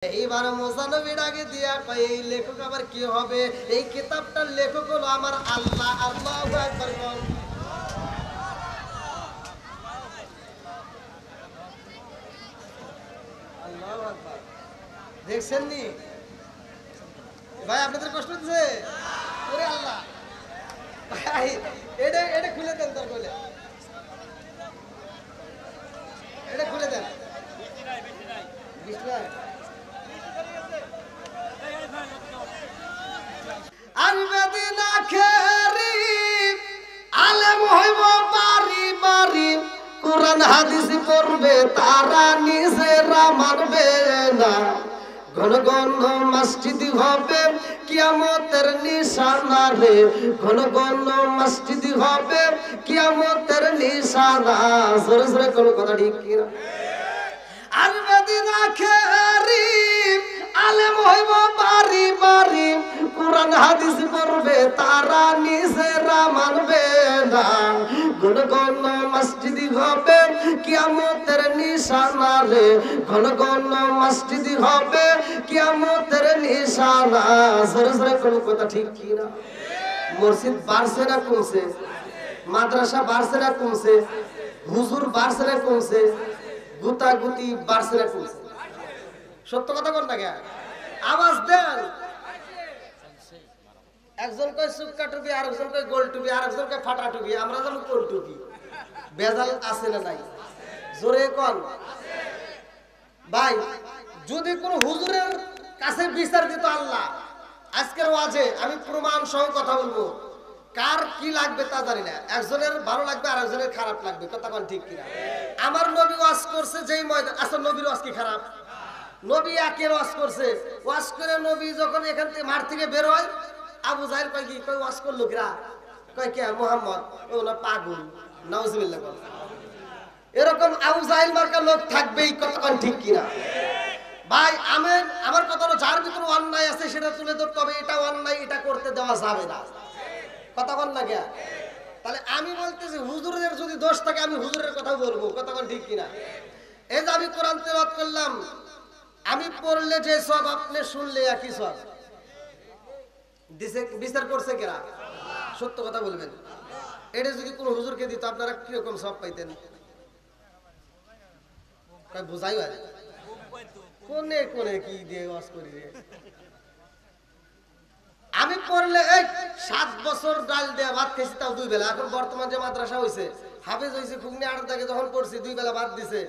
এইবার মুসানবী ডাকে দিয়া কয় এই লেখক আবার কি হবে? এই কিতাবটার লেখক হলো আমার আল্লাহ। আল্লাহু আকবার। আল্লাহু আকবার। দেখছেন নি ভাই, আপনাদের কষ্ট হচ্ছে? ওরে আল্লাহ, ভাই এটা এটা খুলে দেন, তোর বলে এটা খুলে দেন। আলেম হইব বাড়ি বাড়ি, কোরআন হাদিস পড়বে তারা নিজেরা মানবে না। ঘন ঘন মসজিদ হবে কিয়ামতের নিশানা রে, ঘন ঘন মসজিদ হবে কিয়ামতের নিশানা। জোরে জোরে কোন কথা ঠিক কিনা? আর মদিনা খেরি আলেম হইব বাড়ি বাড়ি, কোরআন হাদিস পড়বে তারা নিজেরা মানবে না। ঘন ঘন মসজিদ হবে কিয়ামতের নিশানা রে, ঘন ঘন মসজিদ হবে কিয়ামতের নিশানা। জোরে জোরে কোন কথা ঠিক কিনা? মসজিদ বাড়ছে না কমছে? মাদ্রাসা বাড়ছে না কমছে? হুজুর বাড়ছে না কমছে? গুতাগুতি বাড়ছে না কমছে? সত্য কথা কোন না? আওয়াজ দেন। একজন কয় সুক্কা টুপি, আরেকজন কয় গোল টুপি, আরেকজন কয় ফাটা টুপি, আমরা জানি কোন টুপি। বেজাল আছে না নাই? জোরে কোন ভাই। যদি কোন হুজুরের কাছে বিচার দিত আল্লাহ, আজকের ওয়াজে আমি প্রমাণ সহ কথা বলবো, কার কি লাগবে তা জানি না। একজনের ভালো লাগবে আর একজনের খারাপ লাগবে। কথা কোন ঠিক কিনা? আমার নবী ওয়াজ করছে যেই ময়দান, আসলে নবীর ওয়াজ কি খারাপ? নবী একের ওয়াজ করছে, ওয়াজ করে নবী যখন এখান থেকে মাঠ থেকে বের হয়, আবু জাহেল কয় কি কয় ওয়াজ করলো কিরা? কয় কে? মুহাম্মদ। ও না পাগল, নাউজুবিল্লাহ। এরকম আবু জাহেল মার্কা লোক থাকবেই। কথা কোন ঠিক কিনা? ভাই আমার কথা হলো, যার ভিতরে অন্যায় আছে সেটা তুলে ধরতে হবে। এটা অন্যায়, এটা করতে দেওয়া যাবে না। কথা কোন না কে? তাহলে আমি বলতেছি হুজুরের যদি দোষ থাকে আমি হুজুরের কথা বলবো। কথা কোন ঠিক কিনা? এই যে আমি কোরআন তেলাওয়াত করলাম, আমি পড়লে যে সব, আপনি শুনলে একই সব। বিচার করছে কেরা? সত্য কথা বলবেন। এটা যদি কোন হুজুরকে দিত আপনারা কিরকম সব পাইতেন? বুঝাই হয় কোনে কোনে কি দিয়ে ওয়াজ করি রে। আমি পড়লে এই 7 বছর ডাল দেয়া ভাত খেয়েছি, তাও 2 বেলা। এখন বর্তমান যে মাদ্রাসা হয়েছে, হাফেজ হয়েছে, খুগনি 8 থেকে যখন পড়ছি 2 বেলা ভাত দিছে।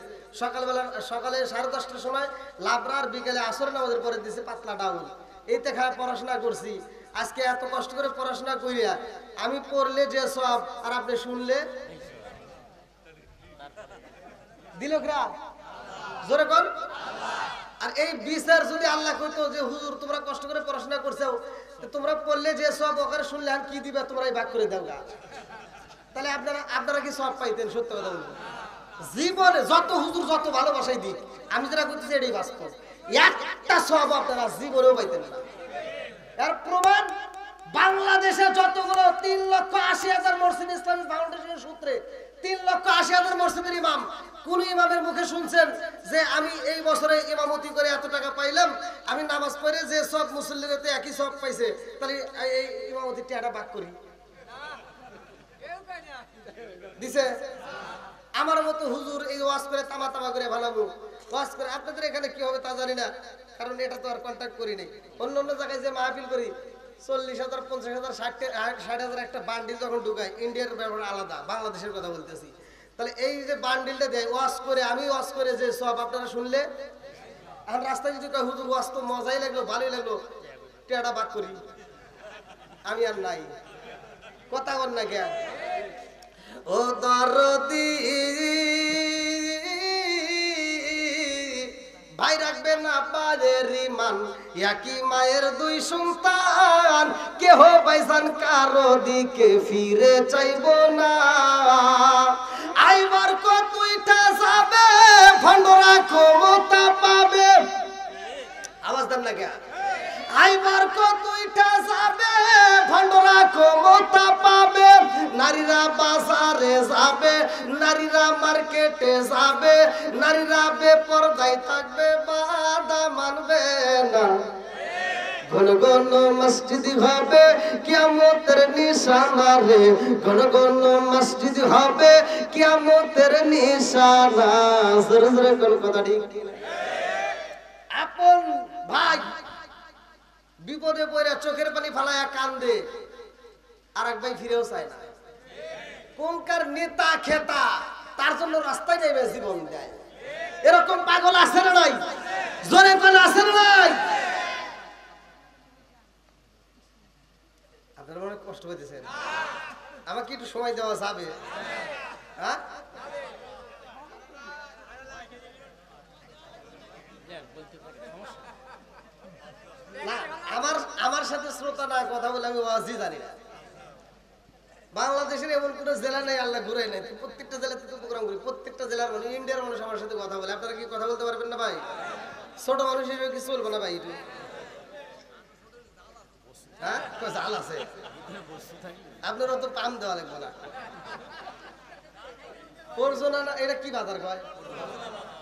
সকালে 10:30টার সময় লাবরার, বিকেলে আসর নামাজের পরে দিছে পাতলা ডাউল। এইতে খায় পড়াশোনা করছি। আজকে এত কষ্ট করে পড়াশোনা করিয়া আমি পড়লে যে সব, আর আপনি শুনলে দিল গ্রা। জোরে কর। আর এই বিচার যদি আল্লাহ কইতো যে হুজুর তোমরা কষ্ট করে পড়াশোনা করছো, তোমরা পড়লে যে সব, ওখানে শুনলে আর কি দিবা তোমরা এই ভাগ করে দাও গা, তাহলে আপনারা কি সব পাইতেন? সত্য কথা বলবো। জীবনে যত হুজুর যত ভালোবাসাই দিক, আমি যেটা করতেছি এটাই বাস্তব, একটা সব আপনারা জীবনেও পাইতেন না। এর প্রমাণ বাংলাদেশে যতগুলো 3,80,000 মসজিদ ইসলামিক ফাউন্ডেশনের সূত্রে 3,80,000 মসজিদের ইমাম, কোন ইমামের মুখে শুনছেন যে আমি এই বছরে ইমামতি করে এত টাকা পাইলাম, আমি নামাজ পড়ে যে সব মুসল্লিরাতে একই সব পাইছে, তাহলে এই ইমামতির টাকাটা ভাগ করি দিছে? আমার মতো হুজুর এই ওয়াজ করে তামা তামা করে ভালাবো, ওয়াজ করে। আপনাদের এখানে কি হবে তা জানি না, কারণ এটা তো আর কন্ট্যাক্ট করি নাই। অন্য অন্য জায়গায় যে মাহফিল করি 40,000, 50,000, 60,000 একটা বান্ডিল যখন ঢুকায়, ইন্ডিয়ার ব্যাপার আলাদা, বাংলাদেশের কথা বলতেছি। তাহলে এই যে বান্ডিলটা দেয় ওয়াজ করে, আমি ওয়াজ করে যে সব আপনারা শুনলে, এখন রাস্তায় যদি কয় হুজুর ওয়াজ তো মজাই লাগলো, ভালোই লাগলো, টেটা বাক করি, আমি আর নাই। কথা বল না জ্ঞান। ও দরদি ভাই রাখবে না পারের ইমান, একই মায়ের 2 সন্তান, কেহ বাইজান কারো দিকে ফিরে চাইব না। আইবার কতইটা যাবে, ভণ্ডরা ক্ষমতা পাবে। আওয়াজ দেন না কে? আইবার কতইটা যাবে, ভণ্ডরা ক্ষমতা পাবে, নারীরা বাজারে যাবে, নারীরা মার্কেটে যাবে, নারীরা বেপরদায় থাকবে, বাধা মানবে না। ঘন ঘন মসজিদ হবে কিয়ামতের নিশানা রে, ঘন ঘন মসজিদ হবে কিয়ামতের নিশানা। জোরে জোরে কোন কথা ঠিক কিনা? আপন ভাই বিপদে পড়ে চোখের পানি ফালায়া কান্দে, আর এক ভাই ফিরেও চায় না। কোনকার নেতা খেতা তার জন্য রাস্তায় নেমে জীবন দেয়। এরকম পাগল আছে না নাই? জোরে কোন আছে না নাই? আপনারা মনে কষ্ট হইতেছেন? আমাকে একটু সময় দেওয়া যাবে? হ্যাঁ, না আমার সাথে শ্রোতা না কথা বলে আমি ওয়াজই জানি না। বাংলাদেশের এমন কোনো জেলা নেই আল্লাহ ঘুরাই নাই, প্রত্যেকটা জেলাতে তো প্রোগ্রাম করি। প্রত্যেকটা জেলার মানুষ, ইন্ডিয়ার মানুষ আমার সাথে কথা বলে। আপনারা কি কথা বলতে পারবেন না ভাই? ছোট মানুষ হিসেবে কিছু বলবো না ভাই? একটু হ্যাঁ জাল আছে, আপনারা তো পাম দেওয়া লাগবে না। পরজনা না, এটা কি বাজার কয়?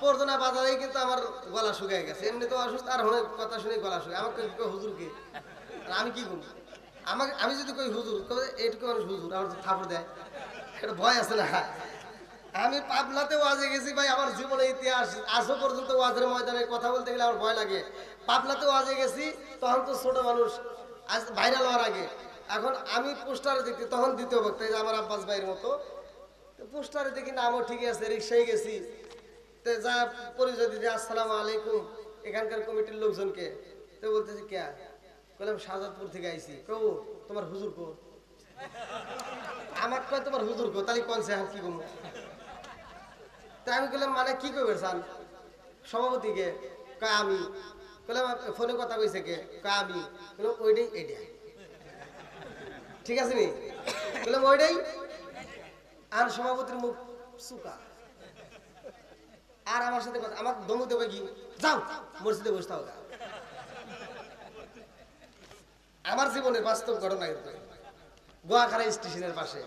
পরজনা বাজারেই কিন্তু আমার গলা শুকিয়ে গেছে। এমনি তো অসুস্থ, আর অনেক কথা শুনে গলা শুকিয়ে। আমাকে হুজুর কে, আমি কি করবো? আমাকে আমি যদি কই হুজুর, এইটুকু মানুষ হুজুর, আমার থাপড় দেয়, এটা ভয় আছে না? আমি পাবনাতে ওয়াজে গেছি ভাই, আমার জীবনে ইতিহাস আজও পর্যন্ত ওয়াজের ময়দানে কথা বলতে গেলে আমার ভয় লাগে। পাবনাতে ওয়াজে গেছি, তখন তো ছোট মানুষ, আজ ভাইরাল হওয়ার আগে। এখন আমি পোস্টারে দেখি, তখন দ্বিতীয় বক্তা, এই যে আমার আব্বাস ভাইয়ের মতো, পোস্টারে দেখি নামও ঠিক আছে, রিক্সায় গেছি, তো যা পরিচয় দিতে, আসসালামু আলাইকুম, এখানকার কমিটির লোকজনকে। তো বলতেছি কে? বললাম শাহজাদপুর থেকে আইছি। কেউ তোমার হুজুর কো? আমার কয় তোমার হুজুর কো? তাহলে কোন সে কি কমু? তা আমি বললাম মানে কি করবে চান? সভাপতিকে? কয় আমি। বললাম ফোনে কথা কইছে কে? কয় আমি। বললাম ওইটাই এইটাই, ঠিক আছে নি? বললাম ওইটাই। আর সভাপতির মুখ সুকা, আর আমার সাথে কথা, আমার দমু দেবে কি, যাও মসজিদে বসতে হবে। আমার জীবনের বাস্তব ঘটনা কিন্তু গোয়াখাড়া স্টেশনের পাশে।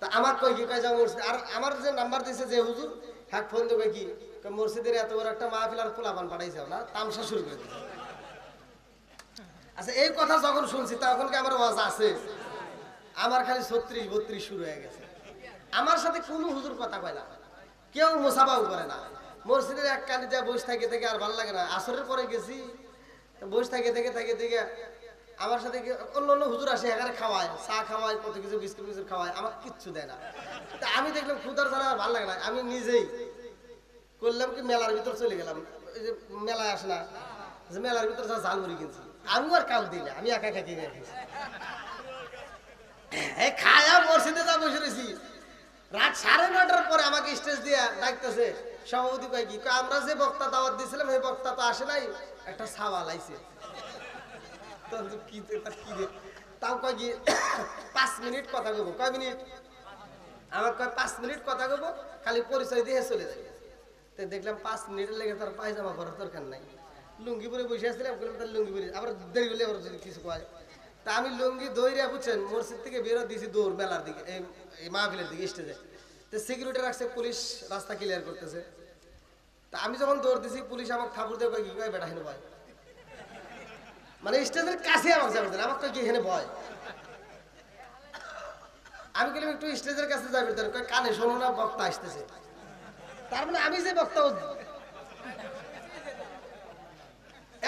তা আমার কই কি কয় যাও মসজিদ, আর আমার যে নাম্বার দিয়েছে যে হুজুর, হ্যাঁ ফোন দেবে কি, মসজিদের এত বড় একটা মাহফিল আর পোলাপান পাঠাইছে না, তামসা শুরু করে দিয়েছে। আচ্ছা, এই কথা যখন শুনছি তখন কি আমার ওয়াজ আছে? আমার খালি 36-32 শুরু হয়ে গেছে। আমার সাথে কোনো হুজুর কথা কয় না, কেউ মোসাবাও করে না। মসজিদের এক কানে যা বসে থাকে থেকে আর ভালো লাগে না। আসরের পরে গেছি, বসে থাকে থেকে আমার সাথে অন্য অন্য হুজুর আসে, এখানে খাওয়ায়, চা খাওয়ায়, কত কিছু বিস্কুট মিস্কুট খাওয়ায়, আমার কিচ্ছু দেয় না। তা আমি দেখলাম ক্ষুদার ছাড়া আর ভালো লাগে না। আমি নিজেই করলাম কি, মেলার ভিতর চলে গেলাম। ওই যে মেলায় আসে না, যে মেলার ভিতর যা ঝালমুড়ি কিনছি, আমি আর কাউ দিই না, আমি একা একা কিনে রেখেছি। এই খায়া মসজিদে যা বসে রয়েছি, রাত 9:30টার পরে আমাকে স্টেজ দিয়ে ডাকতেছে সভাপতি। কয় কি, আমরা যে বক্তা দাওয়াত দিয়েছিলাম সেই বক্তা তো আসে নাই, একটা সাওয়াল আইছে। তাও কয় কি 5 মিনিট কথা কব। কয় মিনিট? আমার কয় 5 মিনিট কথা কব, খালি পরিচয় দিয়ে চলে যাবে। তো দেখলাম 5 মিনিটের লেগে তার পায়জামা করার দরকার নাই, লুঙ্গি পরে বসে আসছিলাম। তার লুঙ্গি পরে আবার দেরি হলে আবার যদি কিছু কয়, তা আমি লুঙ্গি দৌড়িয়া বুঝছেন মসজিদ থেকে বেরো দিয়েছি দৌড় মেলার দিকে, এই মাহফিলের দিকে স্টেজে। তো সিকিউরিটি রাখছে, পুলিশ রাস্তা ক্লিয়ার করতেছে। তা আমি যখন দৌড় দিছি, পুলিশ আমাকে ঠাকুর দিয়ে কয় কি, কয় বেটা হেন ভয়, মানে স্টেজের কাছে আমাকে যাবে, আমাকে কয় কি হেনে ভয়। আমি বললাম একটু স্টেজের কাছে যাবে, কয় কানে শোনো না, বক্তা আসতেছে। তার মানে আমি যে বক্তা,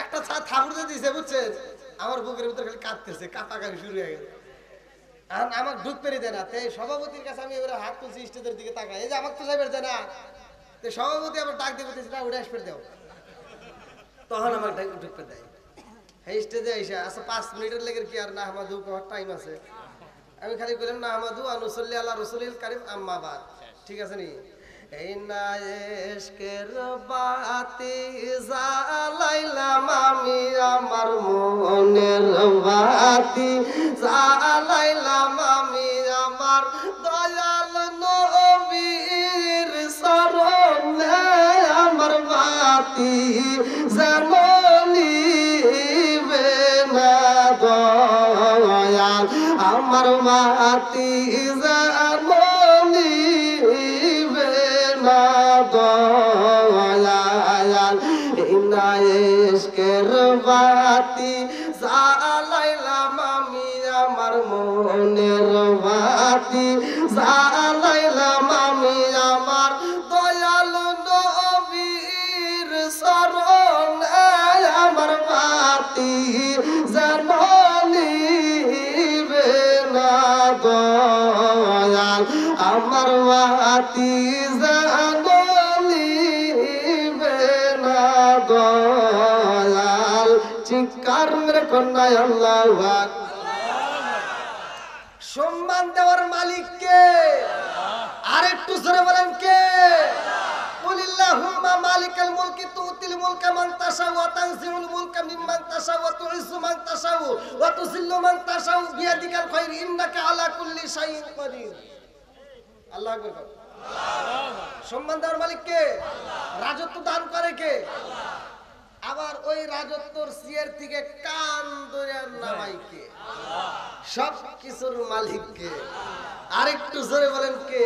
একটা ঠাকুর দিয়ে দিয়েছে বুঝছেন, আমার বুকের ভিতরে খালি কাঁদতেছে, কাঁপাকাঁপি শুরু হয়ে গেছে। আমার ঢুক পেরে দেয় না। তাই সভাপতির কাছে আমি এবারে হাত তুলছি, স্টেজের দিকে তাকাই, এই যে আমাকে তো যাবে দেয় না। সভাপতি আবার ডাক দিয়ে বলতেছে, না ওটা আসবে দাও। তখন আমার ঢুক পেরে দেয়। হ্যাঁ স্টেজে এসে আচ্ছা 5 মিনিটের লেগে কি আর না আমাদু করার টাইম আছে? আমি খালি বললাম না আমাদু আনুসল্লি আল্লাহ রসুলিল কারিম আম্মা বাদ, ঠিক আছে নি? এই না এশকের বাতি জ্বালাইলাম আমি, আমার মনের বাতি জ্বালাইলাম আমি, আমার দয়াল নবীর শরণে আমার বাতি জ্বালিবে না দয়াল। আমার মাতি জানিবে না দয়াল ইনায়েশকের বাতি জ্বালাইলাম আমি আমার মনের বাতি জ্বালাইলাম আমি আমার দয়াল নবীর শরণে আমার বাতি জানিবে না দয়াল আমার বাতি জানিবে না দয়াল চিৎকার মেরে কন্যায় আল্লাহু আকবার। সম্মান দেওয়ার মালিক কে? আরেকটু জোরে বলেন কে? কুলিল্লাহুম্মা মালিকাল মুলকি তুতিল মুলকা মান তাশাউ ওয়া তানজিউল মুলকা মিম্মান তাশাউ ওয়া তুইজ্জু মান তাশাউ ওয়া তুযিল্লু মান তাশাউ বিয়াদিকাল খায়র ইন্নাকা আলা কুল্লি শাইইন কাদির। আল্লাহু আকবার। সম্মান দেওয়ার মালিক কে? রাজত্ব দান করে কে? আবার ওই রাজত্বর সিয়ের থেকে কান ধরে নামাই কে? সব কিছুর মালিক কে? আরেকটু জোরে বলেন কে?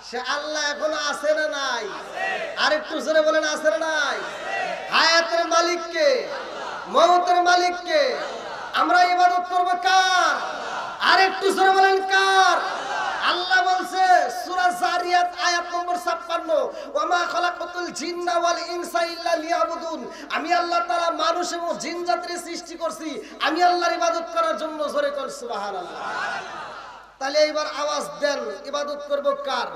সে আল্লাহ এখনো আছে না নাই? আরেকটু জোরে বলেন আছে না নাই? হায়াতের মালিক কে? মওতের মালিক কে? আমরা ইবাদত করব কার? আরেকটু জোরে বলেন কার? আল্লাহ বলছে সূরা জারিয়াত আয়াত নম্বর 56 ওয়ামা খালাকাতুল জিন্না ওয়াল ইনসা ইল্লা লিয়াবুদুন। আমি আল্লাহ তাআলা মানুষ এবং জিন জাতির সৃষ্টি করছি আমি আল্লাহর ইবাদত করার জন্য। জোরে কর সুবহানাল্লাহ। তাহলে এবার আওয়াজ দেন ইবাদত করব কার?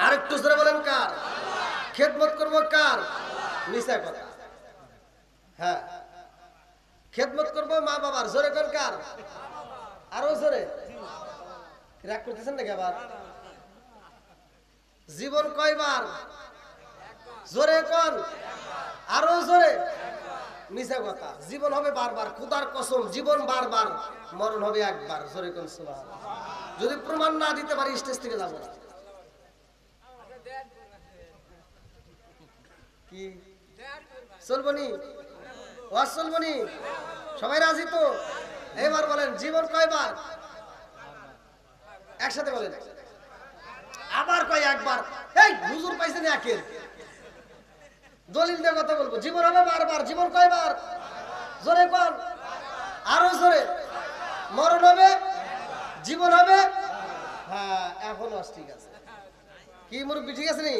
আরেকটু জোরে বলেন কার? খেদমত করব কার? মিছা কথা। হ্যাঁ খেদমত করব মা বাবার। জোরে কর কার? আরো জোরে। রাগ করতেছেন নাকি আবার? জীবন কয়বার? জোরে কর। আরো জোরে। মিছা কথা। জীবন হবে বারবার। খোদার কসম জীবন বারবার, মরণ হবে একবার। জোরে কোন সুবহানাল্লাহ। যদি প্রমাণ না দিতে পারি স্টেজ থেকে যাব না। কি চলবনি? ওয়াজ চলবনি? সবাই রাজি তো? এবার বলেন জীবন কয়বার? একসাথে বলেন। আবার কয় একবার। এই হুজুর পাইছেন একের দলিল দিয়ে কথা বলবো। জীবন হবে বারবার। জীবন কয়বার? জোরে কোন। আরো জোরে। মরণ হবে, জীবন হবে। হ্যাঁ এখন ঠিক আছে। কি মুরব্বি ঠিক আছে নি?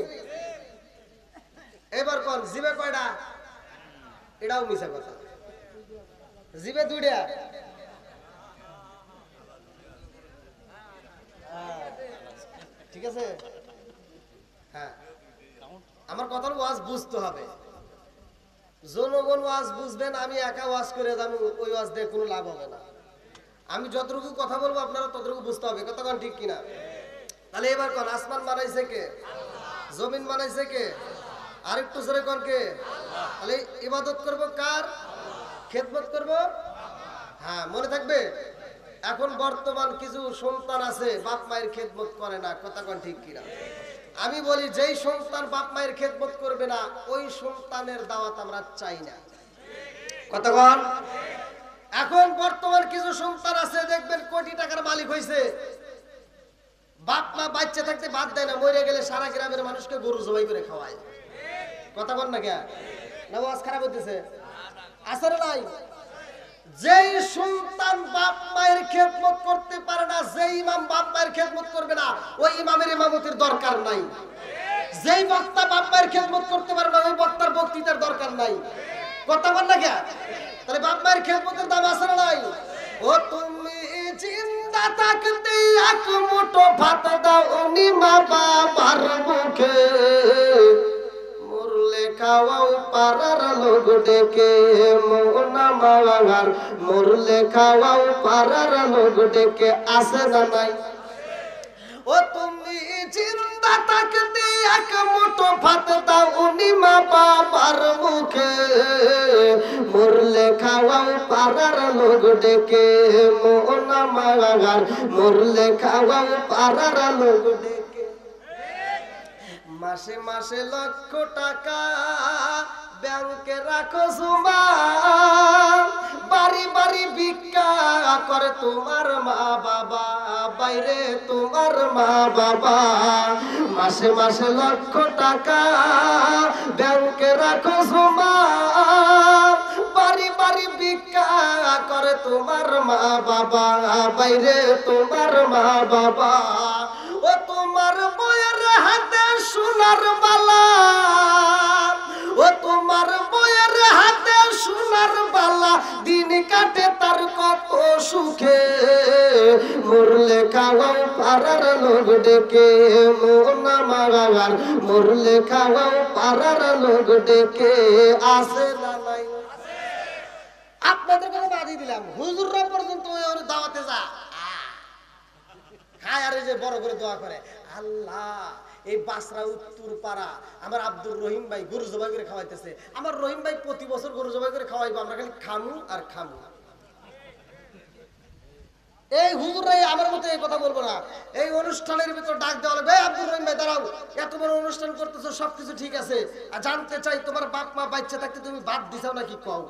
এবার কোন জিবে কয়টা? এটাও মিছা কথা। জিবে দুইটা। ঠিক আছে। হ্যাঁ আমার কথার ওয়াজ বুঝতে হবে। জনগণ ওয়াজ বুঝবেন, আমি একা ওয়াজ করে যাবো ওই ওয়াজ দিয়ে কোনো লাভ হবে না। আমি যতটুকু কথা বলবো আপনারা ততটুকু বুঝতে হবে। কতক্ষণ ঠিক কিনা? তাহলে এবার কোন আসমান বানাইছে কে? জমিন বানাইছে কে? আরেকটু জোরে কোন কে? তাহলে ইবাদত করব কার? খেদমত করব। হ্যাঁ মনে থাকবে। এখন বর্তমান কিছু সন্তান আছে বাপ মায়ের খেদমত করে না। কতক্ষণ ঠিক কিনা? আমি বলি যেই সন্তান বাপ মায়ের খেদমত করবে না ওই সন্তানের দাওয়াত আমরা চাই না। কতক্ষণ? এখন বর্তমান কিছু সন্তান আছে দেখবেন কোটি টাকার মালিক হয়েছে, বাপ মা বাচ্চা থাকতে বাদ দেয় না, মরে গেলে সারা গ্রামের মানুষকে গরু জবাই করে খাওয়ায়। কতক্ষণ না কে? না ওয়াজ খারাপ হইতেছে? আসলে নাই। যেই সন্তান বাপ মায়ের খেদমত করতে পারে না, যেই ইমাম বাপ মায়ের খেদমত করবে না ওই ইমামের ইমামতির দরকার নাই। যেই বক্তা বাপ মায়ের খেদমত করতে পারে না ওই বক্তার বক্তৃতার দরকার নাই। কথা বল না কে? তাহলে বাপ মায়ের খেদমতের দাম আছে না নাই? ও তুমি জিন্দা থাকতে এক মুঠো ভাত দাও উনি মা বাবার মুখে, মরলে খাওয়াও পাড়ার লোক ডেকে মোনা মাগার, মরলে খাওয়াও পাড়ার লোক ডেকে আসে না নাই? ও তুমি জিন্দা থাকতে এক মুঠো ভাত দাও উনি মা বাবার মুখে, মরলে খাওয়াও পাড়ার লোক ডেকে মোনা মাগার, মরলে খাওয়াও পাড়ার লোক ডেকে। মাসে মাসে লক্ষ টাকা ব্যাংকে রাখো জমা, বাড়ি বাড়ি ভিক্ষা করে করে তোমার মা বাবা, বাইরে তোমার মা বাবা, মাসে মাসে লক্ষ টাকা ব্যাংকে রাখো জমা, বাড়ি বাড়ি ভিক্ষা করে তোমার মা বাবা, বাইরে তোমার মা বাবা। ও তোমার বউয়ের হাতে সোনার বালা, ও তোমার বউয়ের হাতে সোনার বালা, দিন কাটে তার কত সুখে, মরলে খাওয়াও পাড়ার লোক ডেকে, মোনা মাগার মরলে খাওয়াও পাড়ার লোক ডেকে, আসে না নাই? আপনাদের কথা বাদই দিলাম, হুজুররা পর্যন্ত ওর দাওয়াতে যা খায় আর এই যে বড় করে দোয়া করে, আল্লাহ এই বাসরা উত্তর পাড়া আমার আব্দুর রহিম ভাই গরু জবাই করে খাওয়াইতেছে, আমার রহিম ভাই প্রতি বছর গরু জবাই করে খাওয়াইবো, আমরা খালি খামু আর খামু। এই হুজুররাই আমার মতো এই কথা বলবো না, এই অনুষ্ঠানের ভিতর ডাক দেওয়া হবে, আব্দুর রহিম ভাই দাঁড়াও, এত বড় অনুষ্ঠান করতেছো সবকিছু ঠিক আছে, আর জানতে চাই তোমার বাপ মা বাচ্চা থাকতে তুমি বাদ দিছাও নাকি, কও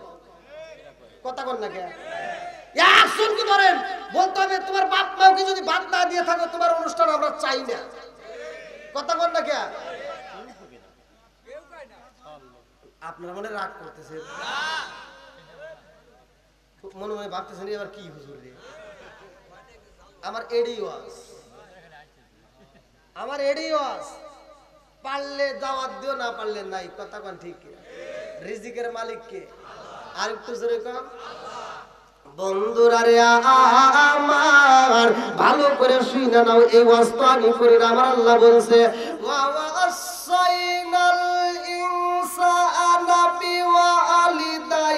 কথা বল না কে কি ধরেন বলতে হবে, তোমার বাপ মাকে যদি বাদ না দিয়ে থাকো তোমার অনুষ্ঠান আমরা চাই না, কথা বল না কে? আপনারা মনে রাগ করতেছেন, মনে মনে ভাবতেছেন এবার কি হুজুর রে, আমার এডি ওয়াজ, আমার এডি ওয়াজ, পারলে দাওয়াত দিও, না পারলে নাই, কথা কোন ঠিক? রিজিকের মালিক কে? আর একটু জোরে কম। বন্ধুরা রে আমার ভালো করে শুনে নাও, এই ওয়াজ তো আমি করি না, আমার আল্লাহ বলছে ওয়া ওয়াসাইনাল ইনসানা বিওয়ালিদাইহি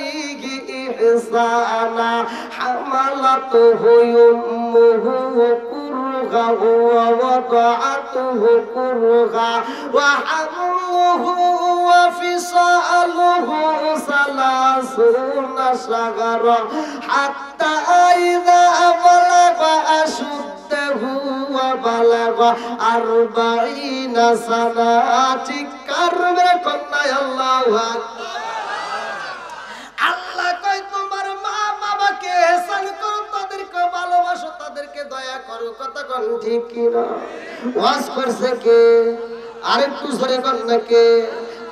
ইহসানা হামালাতুহু উম্মুহু কুরহা ওয়া ওয়াদাআতুহু কুরহা ওয়া হামলুহু ওয়া ফিসালুহু সালাসুনা শাহরা হাত্তা ইযা বালাগা আশুদ্দাহু ওয়া বালাগা 40 সানা। ঠিক করবে কন্যা আল্লাহু আকবার। আল্লাহ কয় তোমার মা বাবাকে ihsan করো, তাদেরকে ভালোবাসো, তাদেরকে দয়া করো, কথা কোন ঠিক কি না? ওয়াজ করছে কে? আরেকটু জোরে কোন না কে?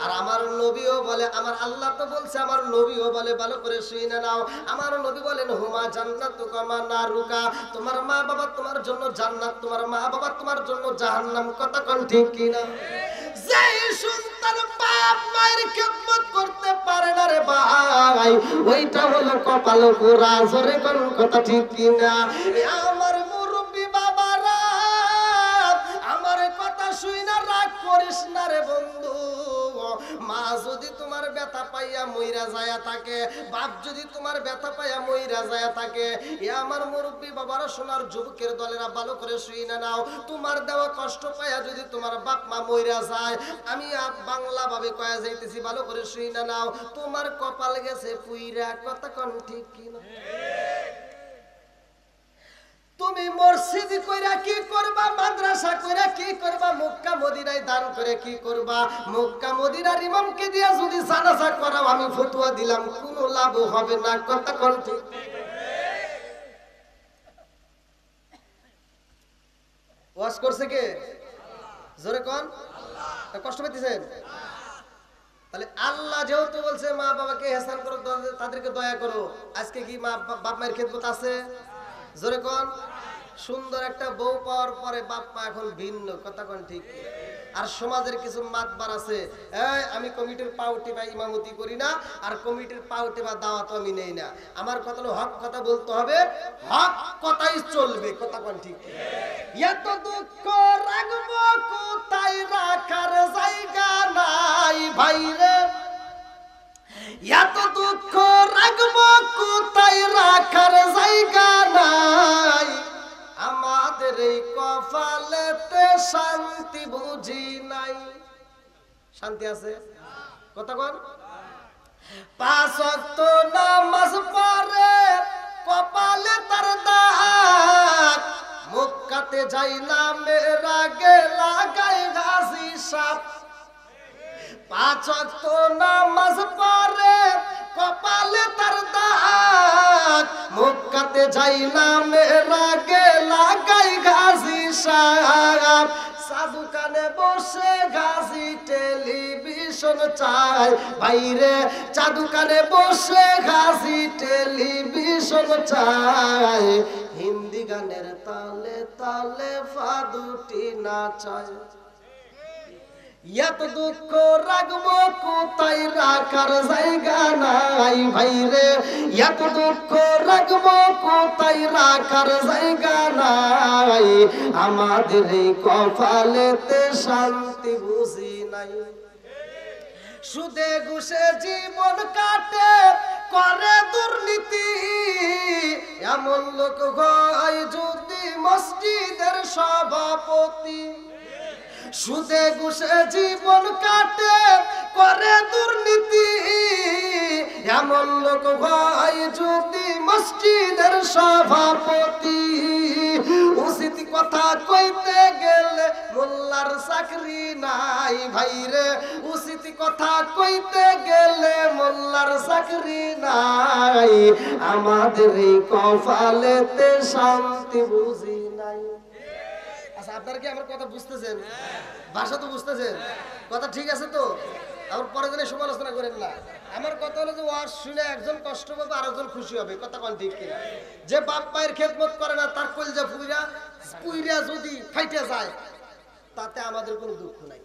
আর আমার নবীও বলে, আমার আল্লাহ তো বলছে, আমার নবীও বলে, ভালো করে শুনে নাও, আমার নবী বলেন হুমা জান্নাতুকা মা নারুকা, তোমার মা বাবা তোমার জন্য জান্নাত, তোমার মা বাবা তোমার জন্য জাহান্নাম, কথা কোন ঠিক কি না? যে সন্তান বাপ মায়ের খেদমত করতে পারে না রে ভাই, ওইটা হলো কপাল পোড়া, জোরে কোন কথা ঠিক কি না? আমার মুরব্বি বাবারা আমার কথা শুইনা রাগ করিস না রে বন্ধু, মা যদি তোমার ব্যথা পাইয়া মইরা যায় থাকে, বাপ যদি তোমার ব্যথা পাইয়া মইরা যায় থাকে, এ আমার মুরব্বি বাবারা সোনার যুবকের দলেরা ভালো করে শুইনা নাও, তোমার দেওয়া কষ্ট পাইয়া যদি তোমার বাপ মা মইরা যায়, আমি বাংলা ভাবে কয়া যাইতেছি, ভালো করে শুইনা নাও, তোমার কপাল গেছে পুইরা, কথা কোন ঠিক কি না? তুমি মসজিদ কইরা কি করবা, মাদ্রাসা কইরা কি করবা, মক্কা মদিনায় দান করে কি করবা, মক্কা মদিনার ইমামকে দিয়া যদি জানাজা করাও, আমি ফতোয়া দিলাম কোনো লাভ হবে না, কথা কোন ঠিক? ওয়াজ করছে কে? জোরে কোন? আল্লাহ। কষ্ট পেতেছেন? তাহলে আল্লাহ যেহেতু বলছে মা বাবাকে ihsan করো, তাদেরকে দয়া করো, আজকে কি মা বাপ মায়ের খেদমত আছে? জোরে কোন? সুন্দর একটা বউ পাওয়ার পরে বাপ মা এখন ভিন্ন, কথা কোন ঠিক? আর সমাজের কিছু মাতবার আছে, আমি কমিটির পাউটি বা ইমামতি করি না, আর কমিটির পাউটি বা দাওয়াত আমি নেই না, আমার কথা হলো হক কথা বলতে হবে, হক কথাই চলবে, কথা কোন ঠিক? এত দুঃখ রাখবো কোথায়, রাখার জায়গা নাই ভাইরে, এত দুঃখ রাখবো কোথায়, রাখার জায়গা নাই, আমাদের এই কপালেতে শান্তি বুঝি নাই। শান্তি আছে? কথা কোন? 5 ওয়াক্ত নামাজ পড়ে কপালে তার দাগ, মক্কাতে যাই না মেরা গেলা গায়ে ঘাসি সাপ। 5 ওয়াক্ত নামাজ পড়ে কপালে তার দাগ, মক্কাতে যাই না মেরা গে লাগাই গাজী সাহেব সাধু কানে বসে গাজী টেলিভিশন চাই বাইরে চাদু কানে বসে গাজী টেলিভিশন চাই হিন্দি গানের তালে তালে ফাদুটি নাচায় এত দুঃখ রাখবো কোথায় রাখার জায়গা নাই ভাইরে এত দুঃখ রাখবো কোথায় রাখার জায়গা নাই আমাদের এই কপালেতে শান্তি বুঝি নাই সুদে ঘুষে জীবন কাটে করে দুর্নীতি এমন লোক হয় যদি মসজিদের সভাপতি সুদে ঘুষে জীবন কাটে করে দুর্নীতি এমন লোক হয় যদি মসজিদের সভাপতি উচিত কথা কইতে গেলে মোল্লার চাকরি নাই ভাইরে উচিত কথা কইতে গেলে মোল্লার চাকরি নাই আমাদের এই কপালেতে শান্তি বুঝি নাই আচ্ছা আপনারা কি আমার কথা বুঝতেছেন ভাষা তো বুঝতেছেন কথা ঠিক আছে তো আমার পরে দিনে সমালোচনা করেন না আমার কথা হলো যে ওয়াজ শুনে একজন কষ্ট পাবে আর একজন খুশি হবে কথা কোন ঠিক কিনা যে বাপ মায়ের খেদমত করে না তার কলজা পুইরা যদি ফাইটে যায় তাতে আমাদের কোনো দুঃখ নাই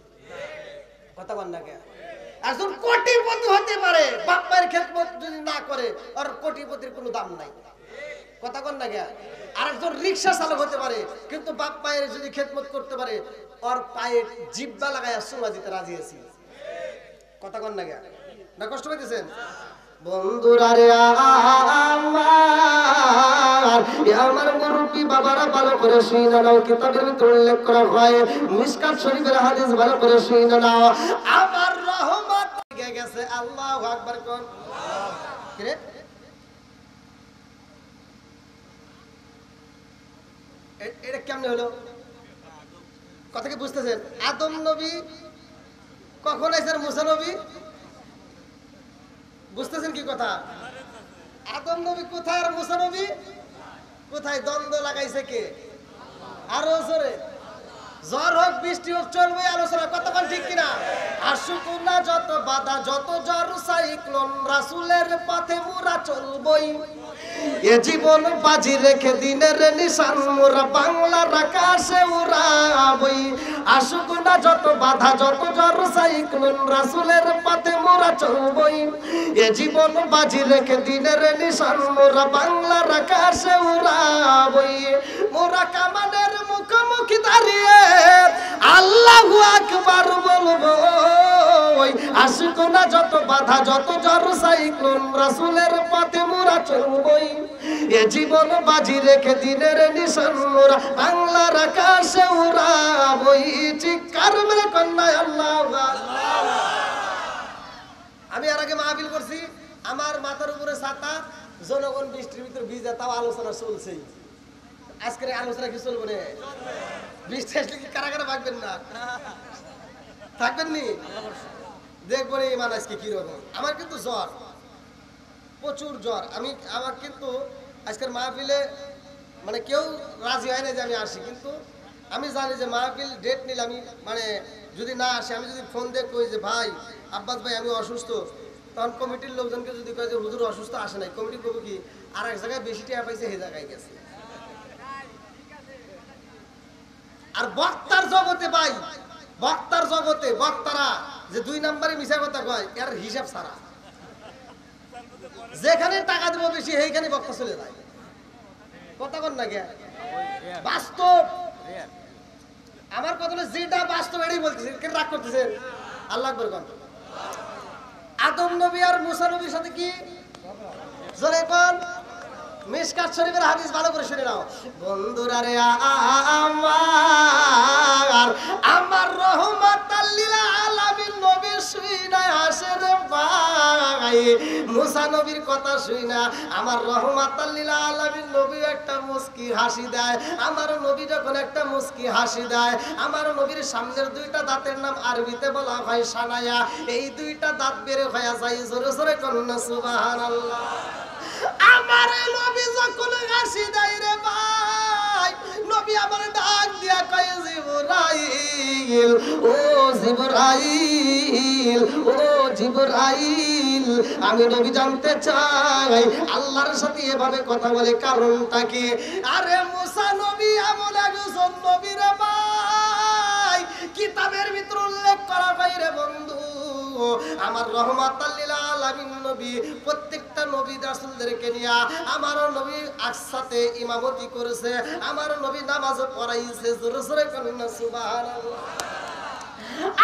কথা কোন না কেন একজন কোটিপতি হতে পারে বাপ মায়ের খেদমত যদি না করে আর কোটিপতির কোনো দাম নাই কথা কোন না কেন আরেকজন রিকশা চালক হতে পারে কিন্তু বাপ মায়ের যদি খেদমত করতে পারে ওর পায়ে জিব্বা লাগায় সুমা দিতে রাজি আছি কথা কোন না কেন না কষ্ট পাইতেছেন বন্ধুরা রে আমার মুরব্বি বাবারা ভালো করে শুনে নাও কিতাবের ভিতরে উল্লেখ করা হয় মিশকাত শরীফের হাদিস ভালো করে শুনে নাও আমার রহমত গেছে আল্লাহু আকবার কোন কি রে এটা কেমনে হলো কথা কি বুঝতেছেন আদম নবী কখন আইছে আর মুসা নবী বুঝতেছেন কি কথা আদম নবী কোথায় আর মুসা নবী কোথায় দ্বন্দ্ব লাগাইছে কে আরো জোরে জ্বর হোক বৃষ্টি হোক চলবে আলোচনা কতক্ষণ ঠিক কিনা আসুক না যত বাধা যত জ্বর সাইক্লোন রাসূলের পথে মোরা চলবই এ জীবন বাজি রেখে দিনের নিশান মোরা বাংলার আকাশে উড়াবই আসুক না যত বাধা যত জ্বর সাইক্লোন রাসূলের পথে মোরা চলবই এ জীবন বাজি রেখে দিনের নিশান মোরা বাংলার আকাশে উড়াবই মোরা কামানের মুখোমুখি দাঁড়িয়ে আল্লাহু আকবার বলবো আসুক না যত বাধা যত জ্বর সাইক্লোন রাসূলের পথে মোরা চলবই এ জীবন বাজি রেখে দিনের নিশান মোরা বাংলার আকাশে উড়াবই চিৎকার মেরে কন্যা আল্লাহু আকবার আমি আর আগে মাহফিল করছি আমার মাথার উপরে ছাতা জনগণ বৃষ্টির ভিতর ভিজে তাও আলোচনা চলছেই আজকের আলোচনা কি চলবে না বৃষ্টি আসলে কি কারা কারা ভাগবেন না থাকবেন নি দেখবেন ইমান আজকে কিরকম আমার কিন্তু জ্বর প্রচুর জ্বর আমার কিন্তু আজকের মাহফিলে মানে কেউ রাজি হয় না যে আমি আসি কিন্তু আমি জানি যে মাহফিল ডেট নিলে আমি মানে যদি না আসি আমি যদি ফোন দিয়ে কই যে ভাই আব্বাস ভাই আমি অসুস্থ তখন কমিটির লোকজনকে যদি কয় যে হুজুর অসুস্থ আসে নাই কমিটি করবো কি আর এক জায়গায় বেশি টাকা পাইছে সেই জায়গায় গেছে আর বক্তার জগতে ভাই বক্তার জগতে বক্তারা যে 2 নম্বরে মিছা কথা কয় এর হিসাব ছাড়া যেখানে টাকা দেব বেশি সেইখানে বক্তা চলে যায় কথা কোন না কে বাস্তব আমার কথা হলো যেটা বাস্তব এটাই বলতেছি কে রাগ করতেছেন আল্লাহ আকবার কোন আদম নবী আর মুসা নবীর সাথে কি জোরে কোন মিশকাত শরীফের হাদিস ভালো করে শুনে নাও বন্ধুরা রে আমার রহমাতাল লিল আলামিন নবী শুইনা আসে রে ভাই মুসা নবীর কথা শুইনা আমার রহমাতাল লিল আলামিন নবী একটা মুস্কি হাসি দেয় আমার নবী যখন একটা মুস্কি হাসি দেয় আমার নবীর সামনের 2টা দাঁতের নাম আরবিতে বলা হয় সানায়া এই 2টা দাঁত বের হয়ে যায় জোরে জোরে করুন না সুবহানাল্লাহ আমার আমার নবী যখন হাসি দেয় রে ভাই, নবী আমার ডাক দিয়া কয় জিবরাইল, ও জিবরাইল, ও জিবরাইল, আমি নবী জানতে চাই আল্লাহর সাথে এভাবে কথা বলে কারণটা কি? আরে মুসা নবী এমন একজন নবী রে ভাই, কিতাবের ভিতর উল্লেখ করা হয় রে বন্ধু, আমার রহমাতাল লিল আলামিন নবী প্রত্যেকটা নবী রাসূলদেরকে নিয়া আমার নবী একসাথে ইমামতি করেছে, আমার নবী নামাজ পড়াইছে। জোরে জোরে বলুন সুবহানাল্লাহ।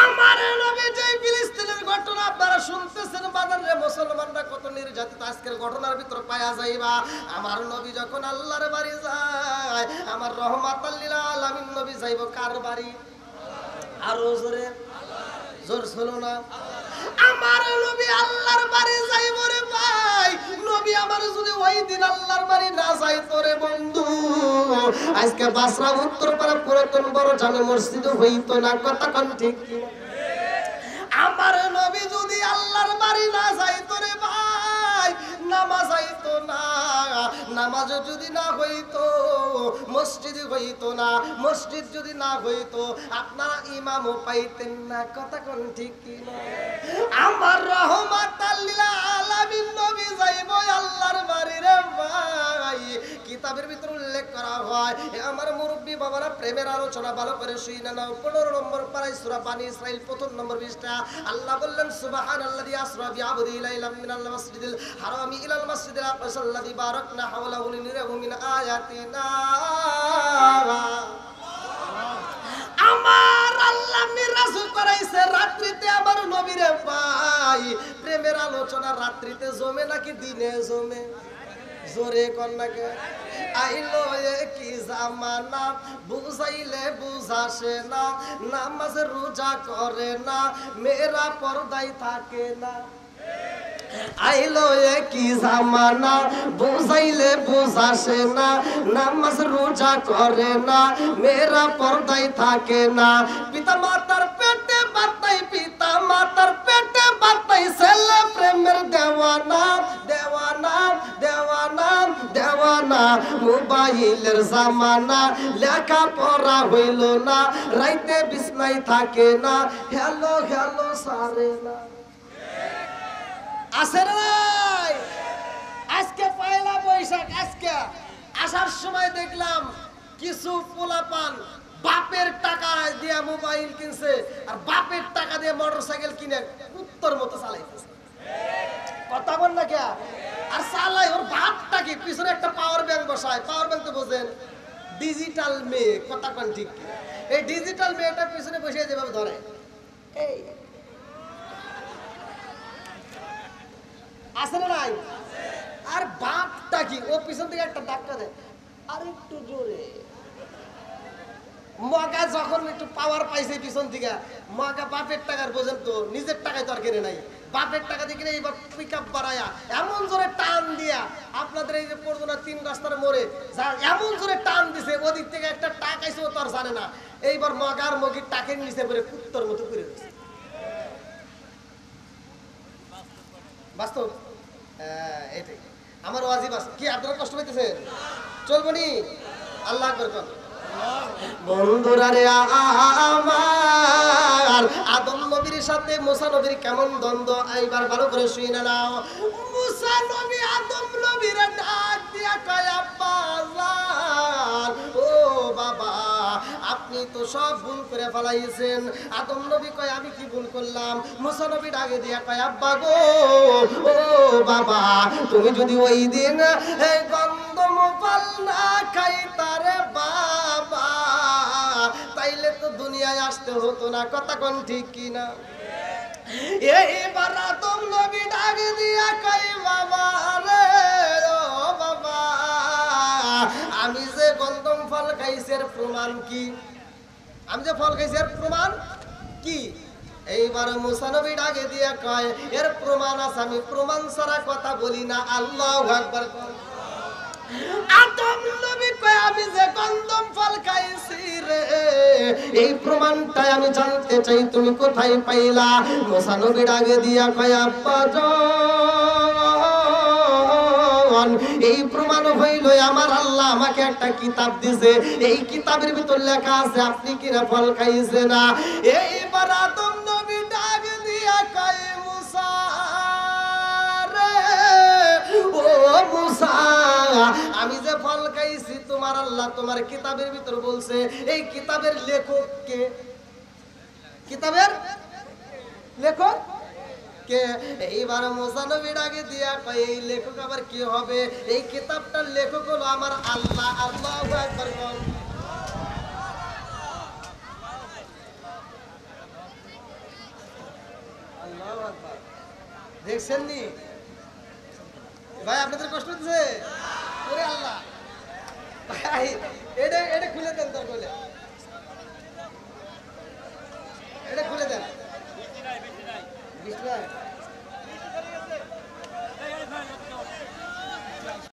আমার নবী যে ফিলিস্তিনের ঘটনা আপনারা শুনতেছেন বাজারে, মুসলমানরা কত নির্যাতিত আজকের ঘটনার ভিতর পাওয়া যাইবা। আমার নবী যখন আল্লাহর বাড়ি যায়, আমার রহমাতাল লিল আলামিন নবী যাইব কার বাড়ি? আরো জোরে, জোর শোনো না। আমার নবী আল্লাহর বাড়ি যাইব রে ভাই, নবী আমার যদি ওই দিন আল্লাহর বাড়ি না যাইতো রে বন্ধু, আজকে বাসরা উত্তরপাড়া পুরাতন বড় জামে মসজিদ হইতো না। কথা কোন ঠিক? আমার নবী যদি আল্লাহর বাড়ি না যাইতো রে ভাই, নামাজ হইতো না, নামাজ যদি না হইতো মসজিদ হইতো না, মসজিদ যদি না হইতো আপনারা ইমামও পাইতেন না। কথা কোন ঠিক কি না? আমার রহমাতাল লিল আলামিন নবী যাইব আল্লাহর বাড়ি রে ভাই, কিতাবের ভিতর উল্লেখ করা হয়। আমার মুরব্বী বাবারা প্রেমের আলোচনা ভালো করে শুনে নাও। 15 নম্বর পারায় সূরা বানী ইসরাইল 1ম নম্বর পৃষ্ঠা আল্লাহ বললেন সুবহানাল্লাযী আসরা বিআবদিহি লাইলাম মিনাল মাসজিদিল হারামি ইলাল মাসজিদিল আকসাল্লাযী বারাকনা হাওলাহু লিনুরিয়াহু মিন আয়াতিনা। আমার আল্লাহ মিরাজ করাইছে রাত্রিতে আমার নবীরে ভাই। প্রেমের আলোচনা রাত্রিতে জমে নাকি দিনে জমে? জোরে কন্যাকে আইলো কি জামানা, বুঝাইলে বুঝাসে না, নামাজ রোজা করে না, মেয়েরা পর্দায় থাকে না। আইলো কি জামানা, বুঝাইলে বুঝাসে না, নামাজ রোজা করে না, মেয়েরা পর্দায় থাকে না। পিতা মাতার পেটে বাতাই, পিতা মাতার পেটে বাতাই, ছেলে প্রেমের দেওয়ানা, দেওয়ানা, দেওয়ানা, দেওয়ানা। মোবাইলের জামানা, লেখা পড়া হইল না, রাইতে বিছনায় থাকে না, হ্যালো হ্যালো সারে না। আছে নাই? আজকে পয়লা বৈশাখ, আজকে আসার সময় দেখলাম কিছু পোলাপান বাপের টাকা দিয়ে মোবাইল কিনছে আর বাপের টাকা দিয়ে মোটরসাইকেল কিনে উত্তর মতো চালাইতেছে। কথা বল না কে? আর চালাই ওর বাপটা কি পিছনে একটা পাওয়ার ব্যাংক বসায়। পাওয়ার ব্যাংক তো বোঝেন, ডিজিটাল মেয়ে। কথা কোন ঠিক? এই ডিজিটাল মেয়েটা পিছনে বসে যেভাবে ধরে, এই আছে না নাই? আর বাপটা কি ও পিছন থেকে একটা ধাক্কা দেয়, আর একটু জোরে। মগা যখন একটু পাওয়ার পাইছে পিছন থেকে, মগা বাপের টাকার বোঝেন তো, নিজের টাকায় তো আর কেনে নাই, বাপের টাকা দিয়ে কিনে এইবার পিক আপ বাড়ায়া এমন জোরে টান দিয়া আপনাদের এই যে পড়তো না 3 রাস্তার মোড়ে, এমন জোরে টান দিছে ওদিক থেকে একটা টাক আইছে ও তো আর জানে না। এইবার মগার মগির টাকের নিচে পড়ে কুত্তর মতো করে দিচ্ছে। বাস্তব এটাই আমার ওয়াজিব আছে। কি আপনারা কষ্ট পাইতেছেন? চলবো নি? আল্লাহ আকবার কোন। বন্ধুরা রে আমার, আদম নবীর সাথে মুসা নবীর কেমন দ্বন্দ্ব এইবার ভালো করে শুনে নাও। মুসা নবী আদম নবীর ডাক দিয়া কয়, আব্বা জান, ও বাবা, আপনি তো সব ভুল করে ফেলাইছেন। আদম নবী কয়, আমি কি ভুল করলাম? মুসা নবী ডাকে দিয়া কয়, আব্বা গো, ও বাবা, তুমি যদি ওই দিন এই গন্ধম ফল না খাইতারে বাবা, তাইলে তো দুনিয়ায় আসতে হতো না। কথা কোন ঠিক কিনা? এইবার আদম নবী ডাকে দিয়া কয়, বাবা রে, ও বাবা, আমি যে গন্ধম ফল খাইছি এর প্রমাণ কি? আমি যে ফল খাইছি এর প্রমাণ কি? এইবার মুসা নবী ডাকে দিয়া কয়, এর প্রমাণ আছে, আমি প্রমাণ ছাড়া কথা বলি না। আল্লাহু আকবার। আদম নবী কয়, আমি যে গন্ধম ফল খাইছি রে, এই প্রমাণটাই আমি জানতে চাই, তুমি কোথায় পাইলা? মুসা নবী ডাকে দিয়া কয়, আব্বা জান, প্রমাণ, এই প্রমাণ হইল আমার আল্লাহ আমাকে একটা কিতাব দিয়েছে, এই কিতাবের ভিতর লেখা আছে আপনি কিনা ফল খাইছে না। এইবার আদম নবী ডাক দিয়া কয় মুসা রে, ও মুসা, আমি যে ফল খাইছি তোমার আল্লাহ তোমার কিতাবের ভিতর বলছে এই কিতাবের লেখক কে? কিতাবের লেখক কে? এইবার মুসা নবী ডাকে দিয়া কয় এই লেখক আবার কি হবে? এই কিতাবটার লেখক হলো আমার আল্লাহ। আল্লাহু আকবার। আল্লাহু আকবার। দেখছেন নি ভাই, আপনাদের কষ্ট হচ্ছে? ওরে আল্লাহ ভাই,